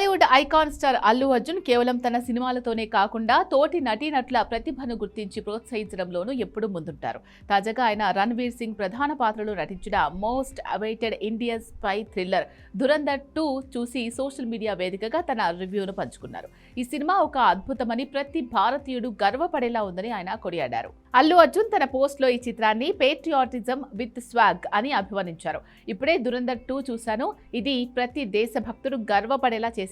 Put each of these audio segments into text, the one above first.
Bollywood icon star Allu Arjun కేవలం తన సినిమాలతోనే కాకుండా తోటి నటీనటుల ప్రతిభను గుర్తించి ప్రోత్సహించడంలోనూ ఎప్పుడూ ముందుంటారు. తాజాగా ఆయన రణ్వీర్ సింగ్ ప్రధాన పాత్రలో నటించిన most awaited Indian spy thriller Dhurandhar 2 చూసి సోషల్ మీడియా వేదికగా తన రివ్యూను పంచుకున్నారు. ఈ సినిమా ఒక అద్భుతమని, ప్రతి భారతీయుడు గర్వపడేలా ఉందని ఆయన కొనియాడారు. అల్లు అర్జున్ తన పోస్ట్లో ఈ చిత్రాన్ని పేట్రియాటిజం విత్ స్వాగ్ అని అభివర్ణించారు. ఇప్పుడే దురంధర్ 2 చూశాను. ఇది ప్రతి దేశభక్తుడు గర్వపడేలా చేసే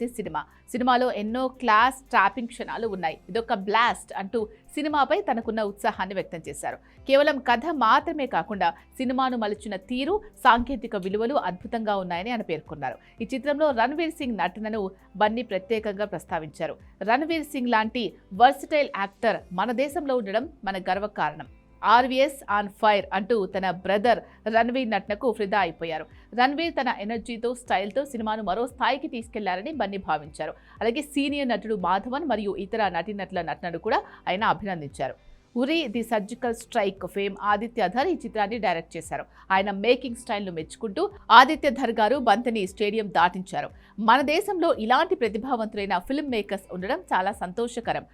సినిమాలో ఎన్నో క్లాస్ ట్రాపింగ్ క్షణాలు ఉన్నాయి. ఇదొక బ్లాస్ట్ అంటూ సినిమాపై తనకున్న ఉత్సాహాన్ని వ్యక్తం చేశారు. కేవలం కథ మాత్రమే కాకుండా సినిమాను మలుచిన తీరు, సాంకేతిక విలువలు అద్భుతంగా ఉన్నాయని ఆయన పేర్కొన్నారు. ఈ చిత్రంలో రణ్వీర్ సింగ్ నటనను బన్నీ ప్రత్యేకంగా ప్రస్తావించారు. రణ్వీర్ సింగ్ లాంటి వర్సటైల్ యాక్టర్ మన దేశంలో ఉండడం మన గర్వకారణం. ఆర్వీఎస్ ఆన్ ఫైర్ అంటూ తన బ్రదర్ రణ్వీర్ నటనకు ఫిదా అయిపోయారు. రణ్వీర్ తన ఎనర్జీతో, స్టైల్తో సినిమాను మరో స్థాయికి తీసుకెళ్లారని బన్నీ భావించారు. అలాగే సీనియర్ నటుడు మాధవన్ మరియు ఇతర నటీనటుల నటనను కూడా ఆయన అభినందించారు. Uri the surgical strike fame Aditya Dhar ఈ చిత్రాన్ని డైరెక్ట్ చేశారు. ఆయన మేకింగ్ స్టైల్ను మెచ్చుకుంటూ ఆదిత్య ధర్ గారు బంతిని స్టేడియం దాటించారు. మన దేశంలో ఇలాంటి ప్రతిభావంతులైన ఫిల్మ్ మేకర్స్ ఉండడం చాలా సంతోషకరం.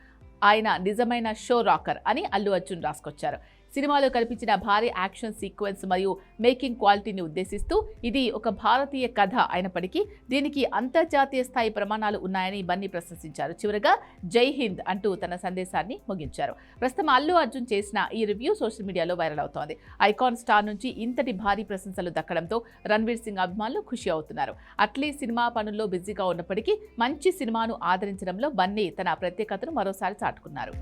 ఆయన నిజమైన షో రాకర్ అని అల్లు అర్జున్ రాసుకొచ్చారు. సినిమాలో కనిపించిన భారీ యాక్షన్ సీక్వెన్స్ మరియు మేకింగ్ క్వాలిటీని ఉద్దేశిస్తూ ఇది ఒక భారతీయ కథ అయినప్పటికీ దీనికి అంతర్జాతీయ స్థాయి ప్రమాణాలు ఉన్నాయని బన్నీ ప్రశంసించారు. చివరగా జై హింద్ అంటూ తన సందేశాన్ని ముగించారు. ప్రస్తుతం అల్లు అర్జున్ చేసిన ఈ రివ్యూ సోషల్ మీడియాలో వైరల్ అవుతోంది. ఐకాన్ స్టార్ నుంచి ఇంతటి భారీ ప్రశంసలు దక్కడంతో రణ్వీర్ సింగ్ అభిమానులు ఖుషి అవుతున్నారు. అట్లీ సినిమా పనుల్లో బిజీగా ఉన్నప్పటికీ మంచి సినిమాను ఆదరించడంలో బన్నీ తన ప్రత్యేకతను మరోసారి చాటుకున్నారు.